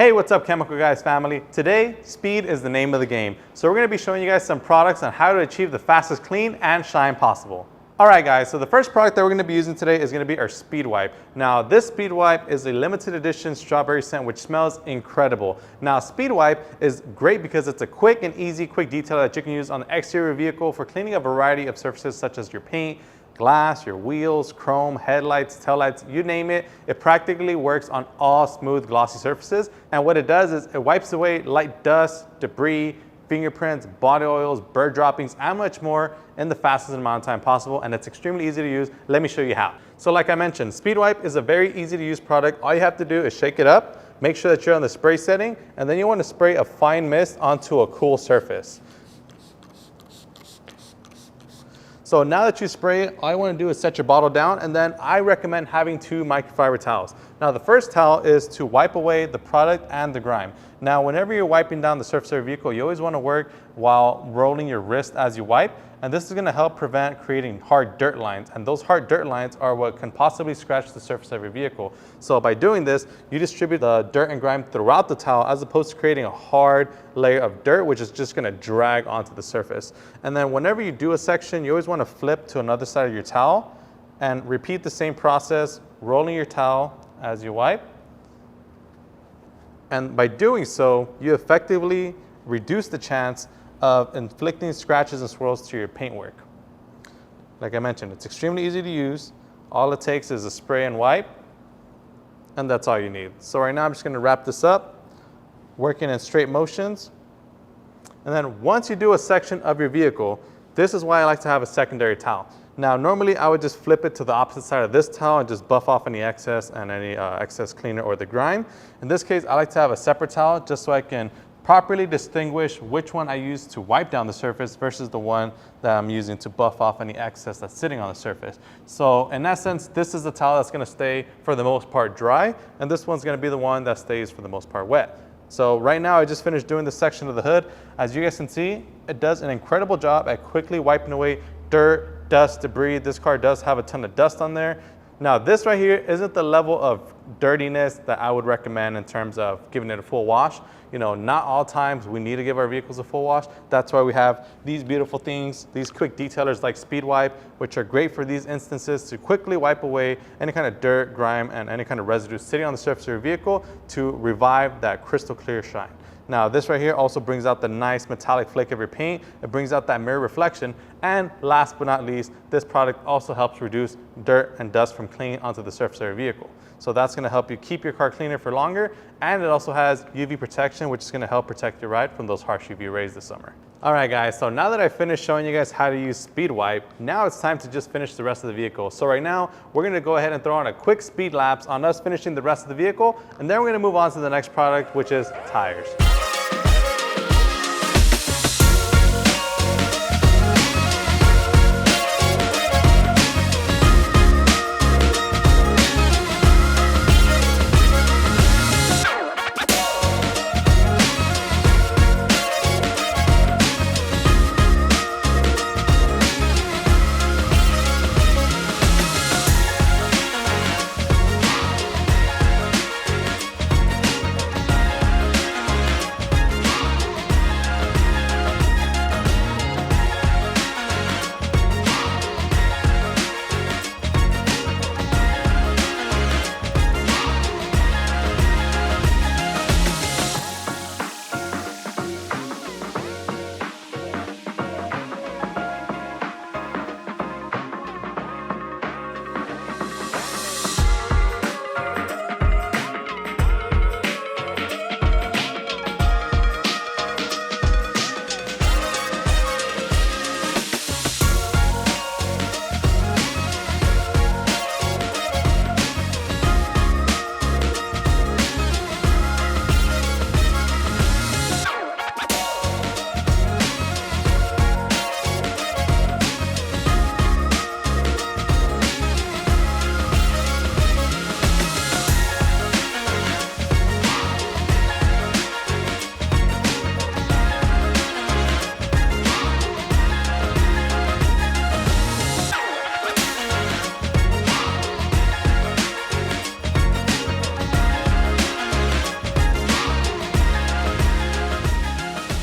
Hey, what's up Chemical Guys family? Today, speed is the name of the game. So we're gonna be showing you guys some products on how to achieve the fastest clean and shine possible. All right guys, so the first product that we're gonna be using today is gonna be our Speed Wipe. Now this Speed Wipe is a limited edition strawberry scent which smells incredible. Now Speed Wipe is great because it's a quick and easy quick detailer that you can use on the exterior vehicle for cleaning a variety of surfaces such as your paint, glass, your wheels, chrome, headlights, taillights, you name it. It practically works on all smooth, glossy surfaces. And what it does is it wipes away light dust, debris, fingerprints, body oils, bird droppings, and much more in the fastest amount of time possible. And it's extremely easy to use. Let me show you how. So like I mentioned, Speed Wipe is a very easy to use product. All you have to do is shake it up, make sure that you're on the spray setting, and then you want to spray a fine mist onto a cool surface. So now that you spray it, all you want to do is set your bottle down, and then I recommend having 2 microfiber towels. Now the first towel is to wipe away the product and the grime. Now whenever you're wiping down the surface of your vehicle, you always want to work while rolling your wrist as you wipe, and this is going to help prevent creating hard dirt lines, and those hard dirt lines are what can possibly scratch the surface of your vehicle. So by doing this, you distribute the dirt and grime throughout the towel as opposed to creating a hard layer of dirt which is just going to drag onto the surface. And then whenever you do a section, you always want to flip to another side of your towel and repeat the same process, rolling your towel as you wipe. And by doing so, you effectively reduce the chance of inflicting scratches and swirls to your paintwork. Like I mentioned, it's extremely easy to use. All it takes is a spray and wipe, and that's all you need. So right now I'm just gonna wrap this up, working in straight motions. And then once you do a section of your vehicle, this is why I like to have a secondary towel. Now normally I would just flip it to the opposite side of this towel and just buff off any excess and any excess cleaner or the grime. In this case, I like to have a separate towel just so I can properly distinguish which one I use to wipe down the surface versus the one that I'm using to buff off any excess that's sitting on the surface. So in essence, this is the towel that's gonna stay for the most part dry, and this one's gonna be the one that stays for the most part wet. So right now I just finished doing this section of the hood. As you guys can see, it does an incredible job at quickly wiping away dirt, dust, debris. This car does have a ton of dust on there. Now this right here isn't the level of dirtiness that I would recommend in terms of giving it a full wash. You know, not all times we need to give our vehicles a full wash. That's why we have these beautiful things, these quick detailers like Speed Wipe, which are great for these instances to quickly wipe away any kind of dirt, grime, and any kind of residue sitting on the surface of your vehicle to revive that crystal clear shine. Now this right here also brings out the nice metallic flake of your paint. It brings out that mirror reflection. And last but not least, this product also helps reduce dirt and dust from clinging onto the surface of your vehicle. So that's gonna help you keep your car cleaner for longer. And it also has UV protection, which is gonna help protect your ride from those harsh UV rays this summer. All right guys, so now that I finished showing you guys how to use Speed Wipe, now it's time to just finish the rest of the vehicle. So right now, we're gonna go ahead and throw on a quick speed lapse on us finishing the rest of the vehicle, and then we're gonna move on to the next product, which is tires.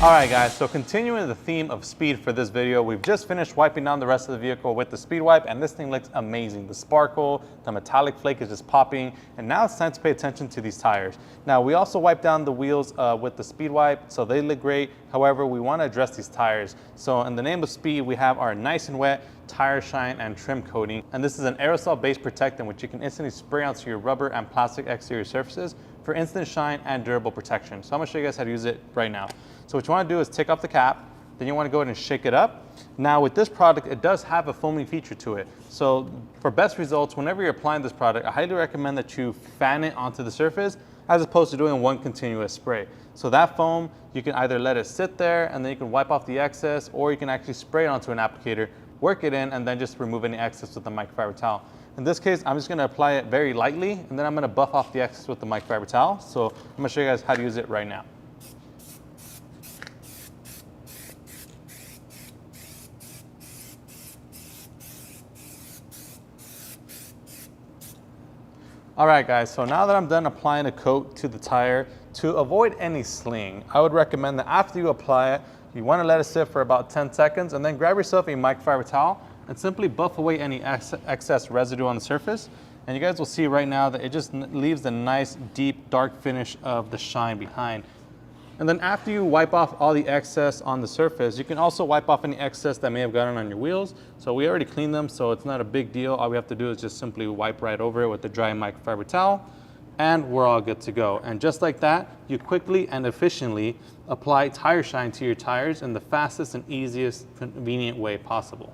All right guys, so continuing the theme of speed for this video, we've just finished wiping down the rest of the vehicle with the speed wipe, and this thing looks amazing. The sparkle, the metallic flake is just popping, and now it's time to pay attention to these tires. Now we also wiped down the wheels with the speed wipe, so they look great. However, we want to address these tires. So in the name of speed, we have our nice and wet tire shine and trim coating, and this is an aerosol based protectant which you can instantly spray onto your rubber and plastic exterior surfaces for instant shine and durable protection. So I'm going to show you guys how to use it right now. So what you want to do is take off the cap, then you want to go ahead and shake it up. Now with this product, it does have a foaming feature to it. So for best results, whenever you're applying this product, I highly recommend that you fan it onto the surface as opposed to doing one continuous spray. So that foam, you can either let it sit there and then you can wipe off the excess, or you can actually spray it onto an applicator, work it in, and then just remove any excess with the microfiber towel. In this case, I'm just going to apply it very lightly, and then I'm going to buff off the excess with the microfiber towel. So I'm going to show you guys how to use it right now. All right guys, so now that I'm done applying a coat to the tire, to avoid any sling, I would recommend that after you apply it, you want to let it sit for about 10 seconds and then grab yourself a microfiber towel and simply buff away any excess residue on the surface. And you guys will see right now that it just leaves the nice deep dark finish of the shine behind. And then after you wipe off all the excess on the surface, you can also wipe off any excess that may have gotten on your wheels. So we already cleaned them, so it's not a big deal. All we have to do is just simply wipe right over it with the dry microfiber towel, and we're all good to go. And just like that, you quickly and efficiently apply tire shine to your tires in the fastest and easiest convenient way possible.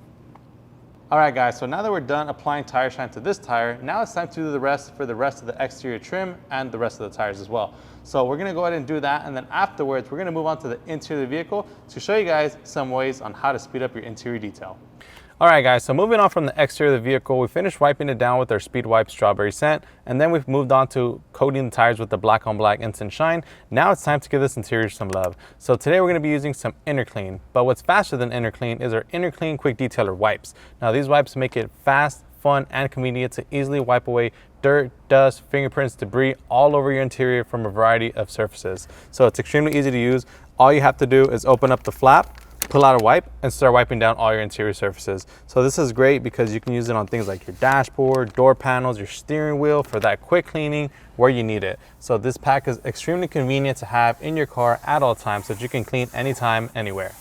All right guys, so now that we're done applying tire shine to this tire, now it's time to do the rest for the rest of the exterior trim and the rest of the tires as well. So we're gonna go ahead and do that, and then afterwards, we're gonna move on to the interior of the vehicle to show you guys some ways on how to speed up your interior detail. All right guys, so moving on from the exterior of the vehicle, we finished wiping it down with our speed wipe strawberry scent, and then we've moved on to coating the tires with the black on black instant shine. Now it's time to give this interior some love. So today we're going to be using some InnerClean, but what's faster than InnerClean is our InnerClean Quick Detailer wipes. Now these wipes make it fast, fun, and convenient to easily wipe away dirt, dust, fingerprints, debris all over your interior from a variety of surfaces. So it's extremely easy to use. All you have to do is open up the flap, pull out a wipe, and start wiping down all your interior surfaces. So this is great because you can use it on things like your dashboard, door panels, your steering wheel for that quick cleaning where you need it. So this pack is extremely convenient to have in your car at all times so that you can clean anytime, anywhere.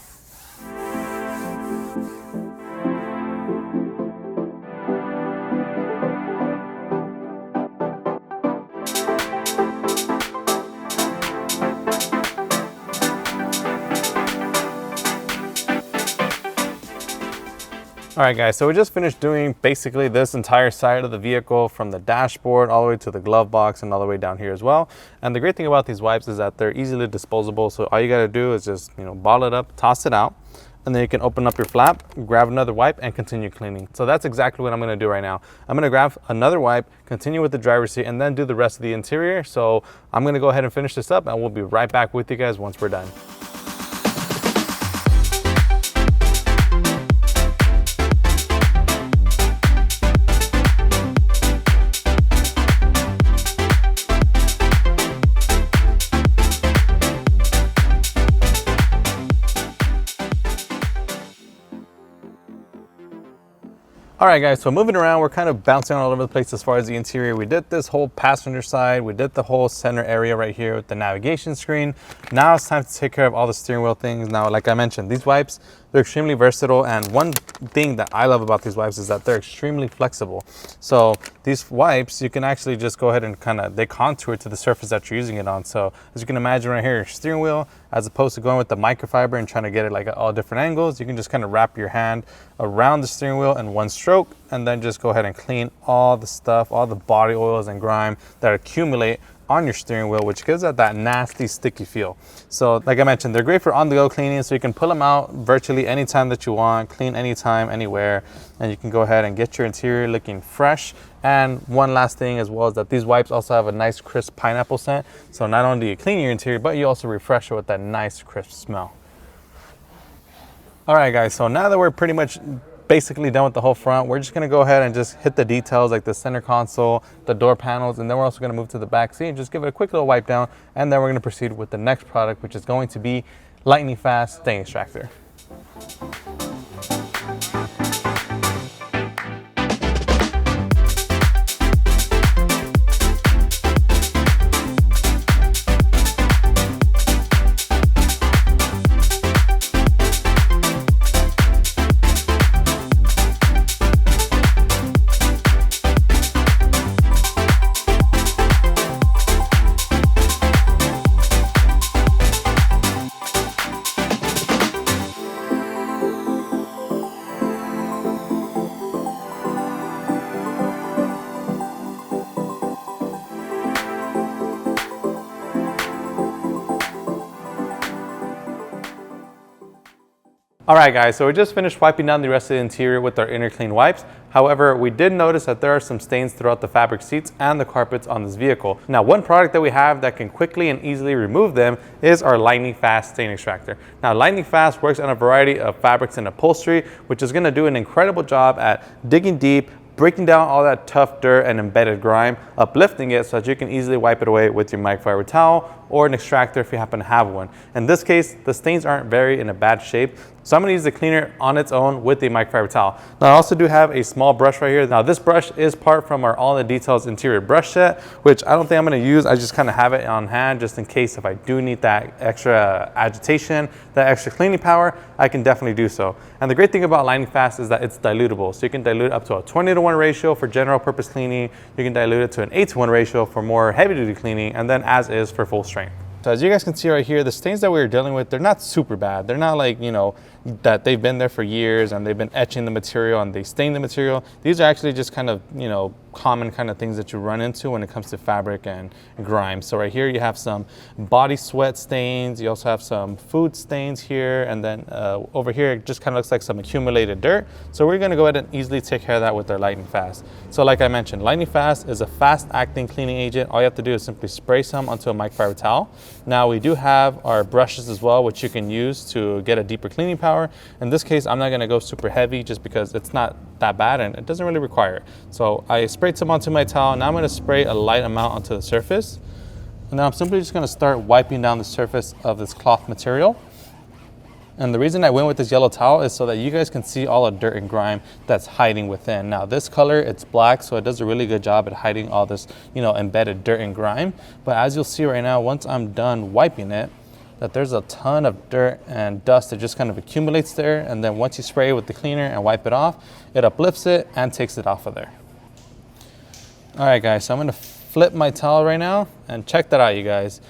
All right guys, so we just finished doing basically this entire side of the vehicle, from the dashboard all the way to the glove box and all the way down here as well. And the great thing about these wipes is that they're easily disposable. So all you gotta do is just, ball it up, toss it out, and then you can open up your flap, grab another wipe, and continue cleaning. So that's exactly what I'm gonna do right now. I'm gonna grab another wipe, continue with the driver's seat, and then do the rest of the interior. So I'm gonna go ahead and finish this up, and we'll be right back with you guys once we're done. All right guys, so moving around, we're kind of bouncing all over the place as far as the interior. We did this whole passenger side, we did the whole center area right here with the navigation screen. Now it's time to take care of all the steering wheel things. Now, like I mentioned, these wipes, they're extremely versatile, and one thing that I love about these wipes is that they're extremely flexible. So these wipes, you can actually just go ahead and they contour to the surface that you're using it on. So as you can imagine right here, your steering wheel, as opposed to going with the microfiber and trying to get it like at all different angles, you can just kind of wrap your hand around the steering wheel in one stroke, and then just go ahead and clean all the stuff, all the body oils and grime that accumulate on your steering wheel, which gives it that nasty sticky feel. So like I mentioned, they're great for on-the-go cleaning, so you can pull them out virtually anytime that you want, clean anytime, anywhere, and you can go ahead and get your interior looking fresh. And one last thing as well is that these wipes also have a nice crisp pineapple scent. So not only do you clean your interior, but you also refresh it with that nice crisp smell. All right guys, so now that we're pretty much basically done with the whole front, we're just gonna go ahead and just hit the details like the center console, the door panels, and then we're also gonna move to the back seat and just give it a quick little wipe down, and then we're gonna proceed with the next product, which is going to be lightning fast stain extractor. All right guys, so we just finished wiping down the rest of the interior with our InnerClean wipes. However, we did notice that there are some stains throughout the fabric seats and the carpets on this vehicle. Now, one product that we have that can quickly and easily remove them is our lightning fast stain extractor. Now, lightning fast works on a variety of fabrics and upholstery, which is gonna do an incredible job at digging deep, breaking down all that tough dirt and embedded grime, uplifting it so that you can easily wipe it away with your microfiber towel or an extractor if you happen to have one. In this case, the stains aren't very in a bad shape, so I'm gonna use the cleaner on its own with the microfiber towel. Now I also do have a small brush right here. Now this brush is part from our All in the Details interior brush set, which I don't think I'm gonna use. I just kind of have it on hand just in case if I do need that extra agitation, that extra cleaning power, I can definitely do so. And the great thing about Lightning Fast is that it's dilutable. So you can dilute up to a 20:1 ratio for general purpose cleaning. You can dilute it to an 8:1 ratio for more heavy duty cleaning, and then as is for full strength. So as you guys can see right here, the stains that we were dealing with, they're not super bad. They're not like, you know, that they've been there for years and they've been etching the material and they stain the material. These are actually just kind of, you know, common kind of things that you run into when it comes to fabric and grime. So right here you have some body sweat stains. You also have some food stains here. And then over here, it just kind of looks like some accumulated dirt. So we're gonna go ahead and easily take care of that with our Lightning Fast. So like I mentioned, Lightning Fast is a fast acting cleaning agent. All you have to do is simply spray some onto a microfiber towel. Now we do have our brushes as well, which you can use to get a deeper cleaning power. In this case, I'm not gonna go super heavy just because it's not that bad and it doesn't really require it. So I sprayed some onto my towel. Now I'm gonna spray a light amount onto the surface. And then I'm simply just gonna start wiping down the surface of this cloth material. And the reason I went with this yellow towel is so that you guys can see all the dirt and grime that's hiding within. Now this color, it's black, so it does a really good job at hiding all this, you know, embedded dirt and grime. But as you'll see right now, once I'm done wiping it, that there's a ton of dirt and dust that just kind of accumulates there. And then once you spray it with the cleaner and wipe it off, it uplifts it and takes it off of there. All right guys, so I'm gonna flip my towel right now and check that out, you guys.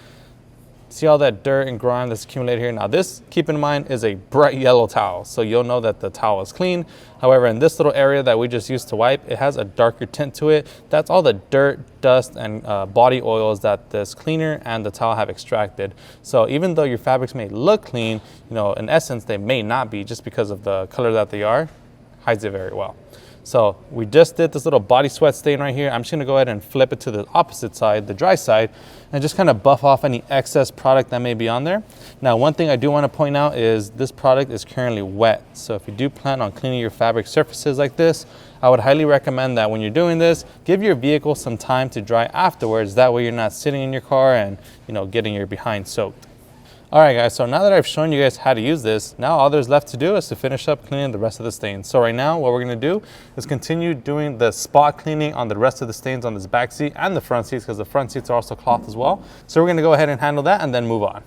See all that dirt and grime that's accumulated here. Now this, keep in mind, is a bright yellow towel, so you'll know that the towel is clean. However, in this little area that we just used to wipe, it has a darker tint to it. That's all the dirt, dust, and body oils that this cleaner and the towel have extracted. So even though your fabrics may look clean, you know, in essence, they may not be just because of the color that they are, hides it very well. So we just did this little body sweat stain right here. I'm just gonna go ahead and flip it to the opposite side, the dry side, and just kind of buff off any excess product that may be on there. Now, one thing I do wanna point out is this product is currently wet. So if you do plan on cleaning your fabric surfaces like this, I would highly recommend that when you're doing this, give your vehicle some time to dry afterwards. That way you're not sitting in your car and, you know, getting your behind soaked. All right guys, so now that I've shown you guys how to use this, now all there's left to do is to finish up cleaning the rest of the stains. So right now, what we're gonna do is continue doing the spot cleaning on the rest of the stains on this back seat and the front seats, because the front seats are also cloth as well. So we're gonna go ahead and handle that and then move on.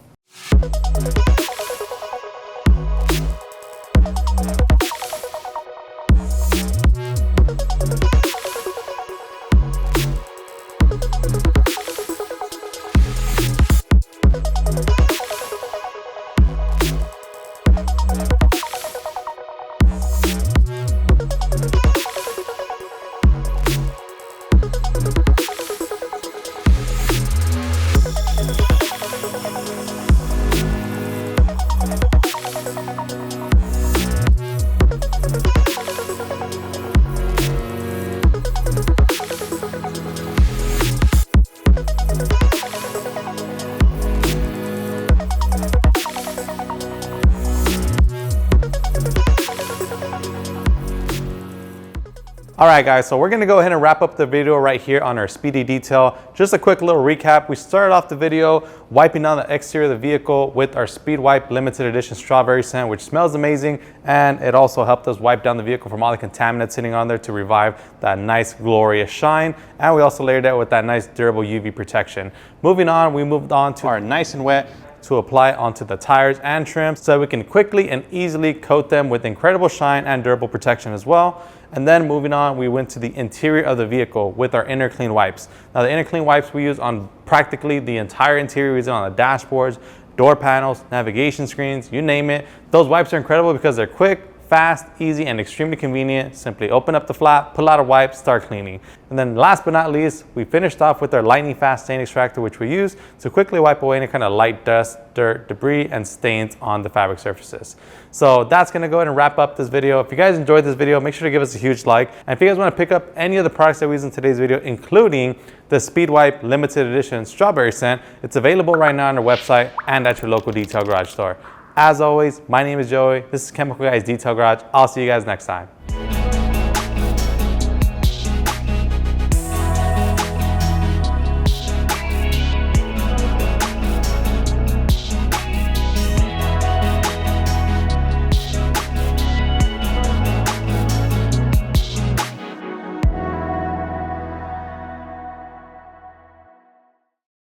All right, guys, so we're gonna go ahead and wrap up the video right here on our speedy detail. Just a quick little recap. We started off the video wiping down the exterior of the vehicle with our Speed Wipe limited edition strawberry scent, which smells amazing, and it also helped us wipe down the vehicle from all the contaminants sitting on there to revive that nice glorious shine. And we also layered that with that nice durable UV protection. Moving on, we moved on to our nice and wet to apply onto the tires and trims so we can quickly and easily coat them with incredible shine and durable protection as well. And then moving on, we went to the interior of the vehicle with our InnerClean wipes. Now the InnerClean wipes we use on practically the entire interior. We use it on the dashboards, door panels, navigation screens, you name it. Those wipes are incredible because they're quick, fast, easy, and extremely convenient. Simply open up the flap, pull out a wipe, start cleaning. And then last but not least, we finished off with our lightning fast stain extractor, which we use to quickly wipe away any kind of light dust, dirt, debris, and stains on the fabric surfaces. So that's gonna go ahead and wrap up this video. If you guys enjoyed this video, make sure to give us a huge like. And if you guys wanna pick up any of the products that we use in today's video, including the Speed Wipe limited edition strawberry scent, it's available right now on our website and at your local detail garage store. As always, my name is Joey. This is Chemical Guys Detail Garage. I'll see you guys next time.